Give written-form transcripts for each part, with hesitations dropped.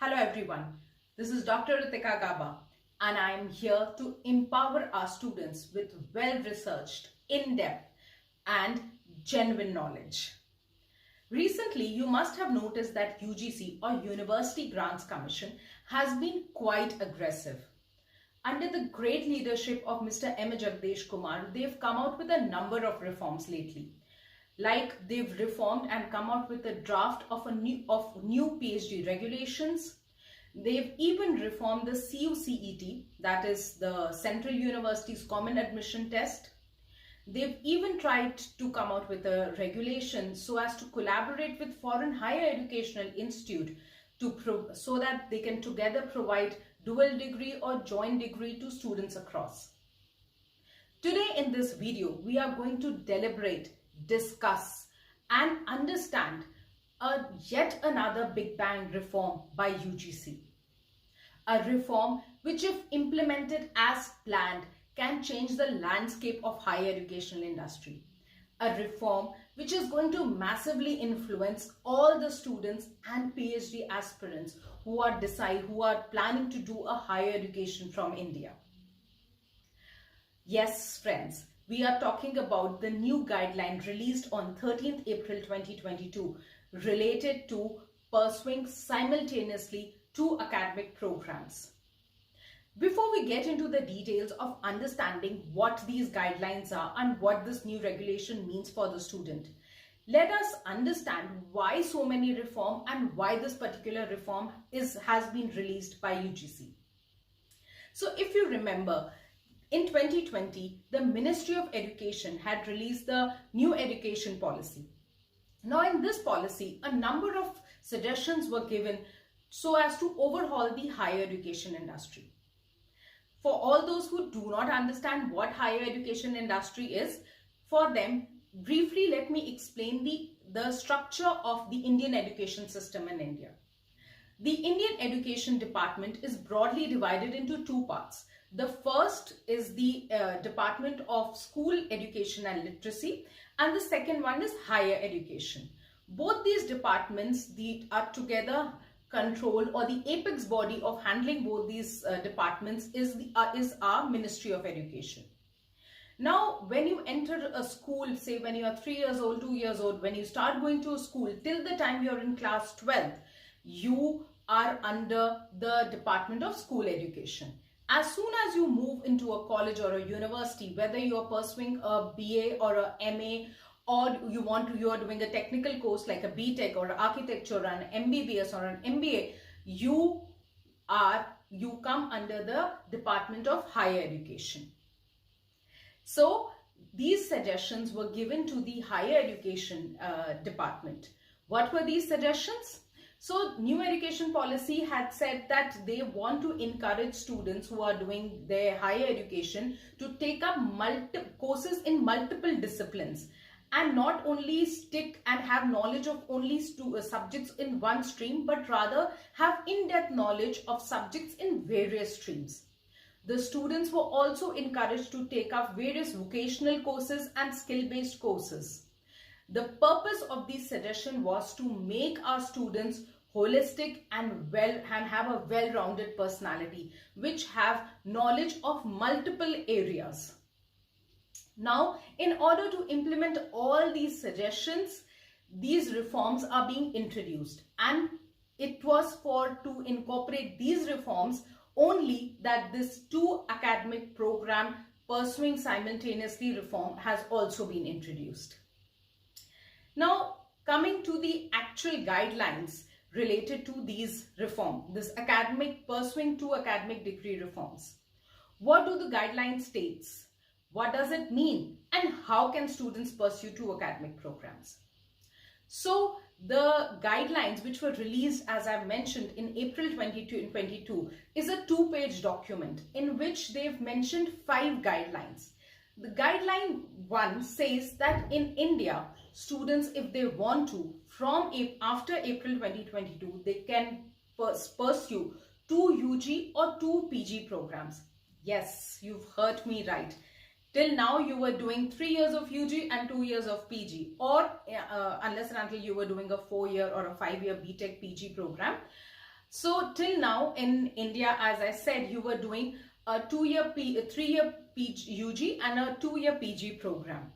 Hello everyone, this is Dr. Ritika Gauba and I am here to empower our students with well-researched, in-depth and genuine knowledge. Recently, you must have noticed that UGC or University Grants Commission has been quite aggressive. Under the great leadership of Mr. M. Jagdish Kumar, they've come out with a number of reforms lately. Like they've reformed and come out with a draft of new PhD regulations. They've even reformed the CUCET, that is the Central University's Common Admission Test. They've even tried to come out with a regulation so as to collaborate with foreign higher educational institute so that they can together provide dual degree or joint degree to students across. Today in this video, we are going to deliberate, discuss and understand yet another Big Bang reform by UGC. A reform which, if implemented as planned, can change the landscape of higher educational industry. A reform which is going to massively influence all the students and PhD aspirants who are planning to do a higher education from India. Yes, friends, we are talking about the new guideline released on 13th April 2022 related to pursuing simultaneously two academic programs. Before we get into the details of understanding what these guidelines are and what this new regulation means for the student, let us understand why so many reform and why this particular reform has been released by UGC. So if you remember, in 2020, the Ministry of Education had released the new education policy. Now in this policy, a number of suggestions were given so as to overhaul the higher education industry. For all those who do not understand what higher education industry is, for them, briefly let me explain the structure of the Indian education system in India. The Indian Education Department is broadly divided into two parts. The first is the Department of School Education and Literacy, and the second one is Higher Education. Both these departments are together controlled, or the apex body of handling both these departments is our Ministry of Education. Now, when you enter a school, say when you are 3 years old, 2 years old, when you start going to a school, till the time you're in class 12th, you are under the Department of School Education. As soon as you move into a college or a university, whether you are pursuing a BA or a MA, or you are doing a technical course like a BTech or architecture or an MBBS or an MBA, you come under the Department of Higher Education. So these suggestions were given to the Higher Education Department. What were these suggestions? So new education policy had said that they want to encourage students who are doing their higher education to take up courses in multiple disciplines, and not only stick and have knowledge of only subjects in one stream, but rather have in-depth knowledge of subjects in various streams. The students were also encouraged to take up various vocational courses and skill-based courses. The purpose of this suggestion was to make our students holistic and have a well-rounded personality, which have knowledge of multiple areas. Now, in order to implement all these suggestions, these reforms are being introduced, and it was to incorporate these reforms only that this two academic program pursuing simultaneously reform has also been introduced. Now, coming to the actual guidelines related to these reform, this pursuing two academic degree reforms. What do the guidelines states? What does it mean? And how can students pursue two academic programs? So the guidelines, which were released, as I've mentioned, in April 2022, is a two-page document in which they've mentioned 5 guidelines. The guideline 1 says that in India, students, if they want to, after April 2022, they can pursue 2 UG or 2 PG programs. Yes, you've heard me right. Till now, you were doing 3 years of UG and 2 years of PG, or unless and until you were doing a 4-year or a 5-year BTech PG program. So till now in India, as I said, you were doing a 3-year UG and a 2-year PG program.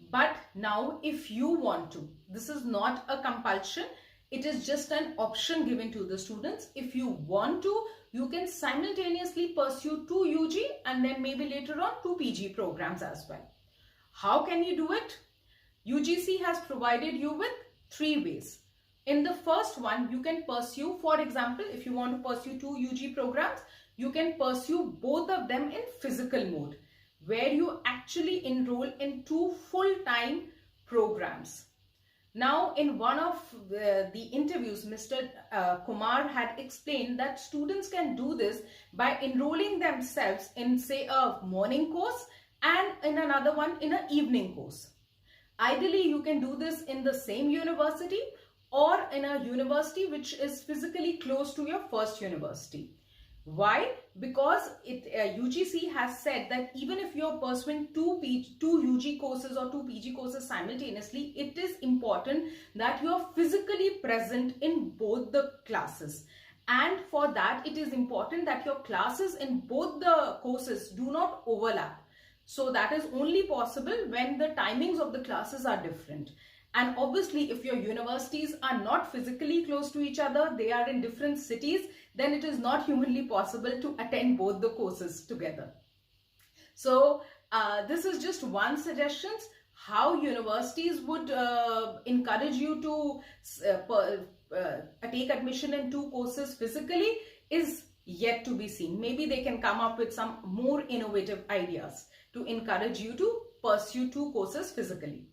But now if you want to, this is not a compulsion, it is just an option given to the students. If you want to, you can simultaneously pursue 2 UG and then maybe later on 2 PG programs as well. How can you do it? UGC has provided you with 3 ways. In the first one, you can pursue, for example, if you want to pursue 2 UG programs, you can pursue both of them in physical mode, where you actually enroll in 2 full-time programs. Now, in one of the interviews, Mr. Kumar had explained that students can do this by enrolling themselves in, say, a morning course and in another one in an evening course. Ideally, you can do this in the same university or in a university which is physically close to your first university. Why? Because UGC has said that even if you're pursuing 2 UG courses or 2 PG courses simultaneously, it is important that you are physically present in both the classes. And for that, it is important that your classes in both the courses do not overlap. So that is only possible when the timings of the classes are different. And obviously, if your universities are not physically close to each other, they are in different cities, then it is not humanly possible to attend both the courses together. So this is just one suggestion. How universities would encourage you to take admission in 2 courses physically is yet to be seen. Maybe they can come up with some more innovative ideas to encourage you to pursue 2 courses physically.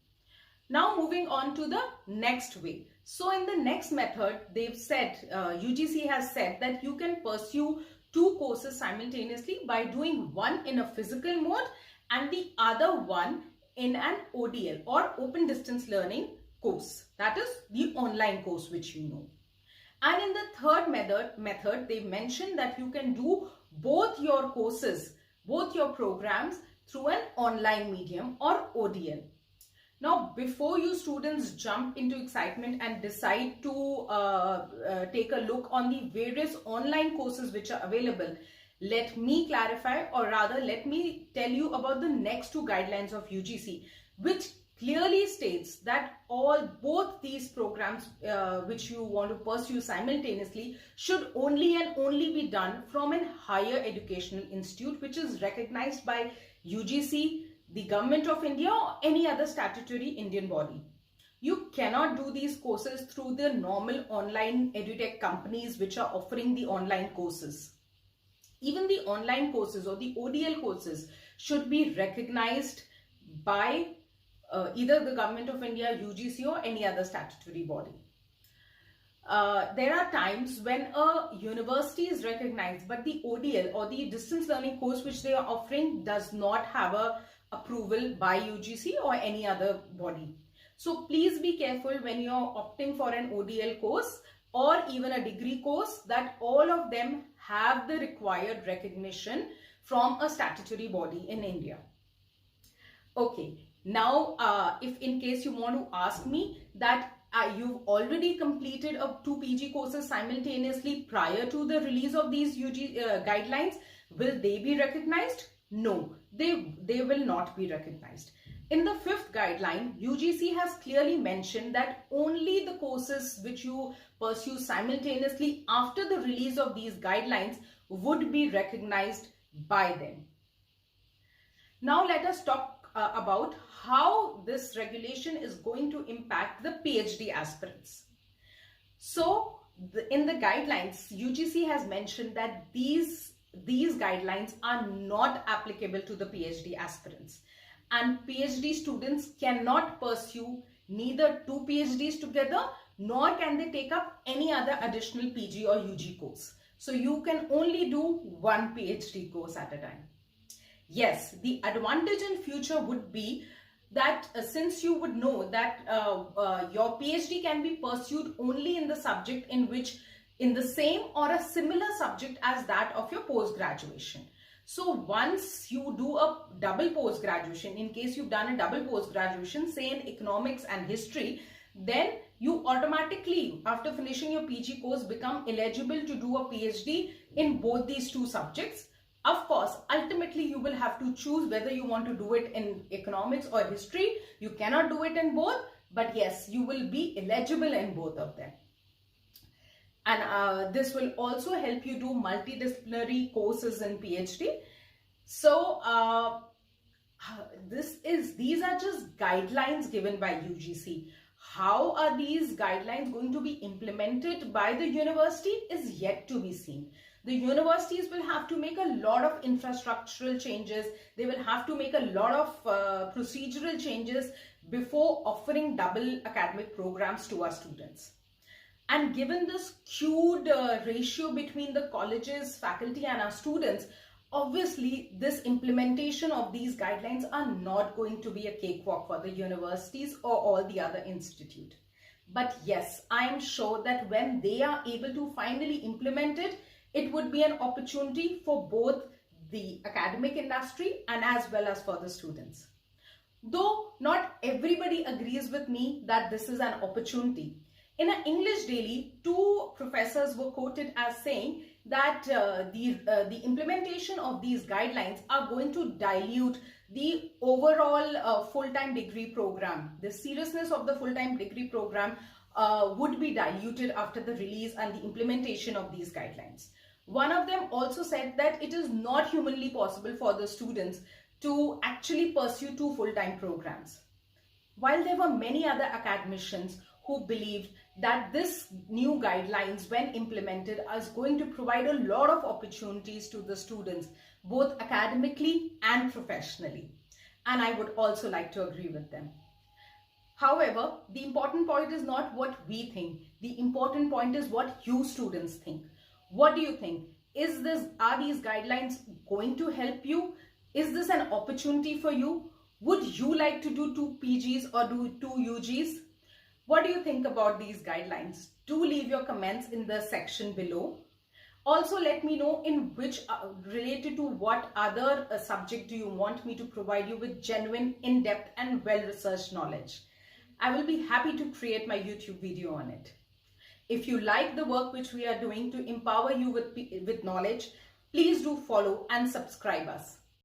Now moving on to the next way. So in the next method, they've said, UGC has said that you can pursue 2 courses simultaneously by doing one in a physical mode and the other one in an ODL or open distance learning course. That is the online course which you know. And in the third method, they mentioned that you can do both your courses, both your programs through an online medium or ODL. Now, before you students jump into excitement and decide to take a look on the various online courses which are available, let me clarify, or rather let me tell you about the next 2 guidelines of UGC, which clearly states that both these programs which you want to pursue simultaneously should only and only be done from a higher educational institute which is recognized by UGC, the Government of India, or any other statutory Indian body. You cannot do these courses through the normal online edutech companies which are offering the online courses. Even the online courses or the ODL courses should be recognized by either the Government of India, UGC, or any other statutory body. There are times when a university is recognized, but the ODL or the distance learning course which they are offering does not have a approval by UGC or any other body. So please be careful when you're opting for an ODL course or even a degree course that all of them have the required recognition from a statutory body in India. Okay, now if in case you want to ask me that you've already completed 2 PG courses simultaneously prior to the release of these UG guidelines, will they be recognized? No, they will not be recognized. In the 5th guideline, UGC has clearly mentioned that only the courses which you pursue simultaneously after the release of these guidelines would be recognized by them. Now let us talk about how this regulation is going to impact the PhD aspirants. So in the guidelines, UGC has mentioned that these guidelines are not applicable to the PhD aspirants, and PhD students cannot pursue neither 2 PhDs together, nor can they take up any other additional PG or UG course. So you can only do 1 PhD course at a time. Yes, the advantage in future would be that since you would know that your PhD can be pursued only in the subject in the same or a similar subject as that of your post-graduation. So once you do a double post-graduation, in case you've done a double post-graduation, say in economics and history, then you automatically, after finishing your PG course, become eligible to do a PhD in both these two subjects. Of course, ultimately you will have to choose whether you want to do it in economics or history. You cannot do it in both, but yes, you will be eligible in both of them. And this will also help you do multidisciplinary courses in PhD. So these are just guidelines given by UGC. How are these guidelines going to be implemented by the university is yet to be seen. The universities will have to make a lot of infrastructural changes. They will have to make a lot of procedural changes before offering double academic programs to our students. And given this skewed ratio between the colleges, faculty and our students, obviously this implementation of these guidelines are not going to be a cakewalk for the universities or all the other institutes. But yes, I am sure that when they are able to finally implement it, it would be an opportunity for both the academic industry and as well as for the students. Though not everybody agrees with me that this is an opportunity. In an English daily, two professors were quoted as saying that the implementation of these guidelines are going to dilute the overall full-time degree program. The seriousness of the full-time degree program would be diluted after the release and the implementation of these guidelines. One of them also said that it is not humanly possible for the students to actually pursue two full-time programs. While there were many other academicians who believed that this new guidelines, when implemented, is going to provide a lot of opportunities to the students, both academically and professionally. And I would also like to agree with them. However, the important point is not what we think. The important point is what you students think. What do you think? Are these guidelines going to help you? Is this an opportunity for you? Would you like to do 2 PGs or do 2 UGs? What do you think about these guidelines? Do leave your comments in the section below. Also, let me know in which related to what other subject do you want me to provide you with genuine, in-depth and well-researched knowledge. I will be happy to create my YouTube video on it. If you like the work which we are doing to empower you with knowledge, please do follow and subscribe us.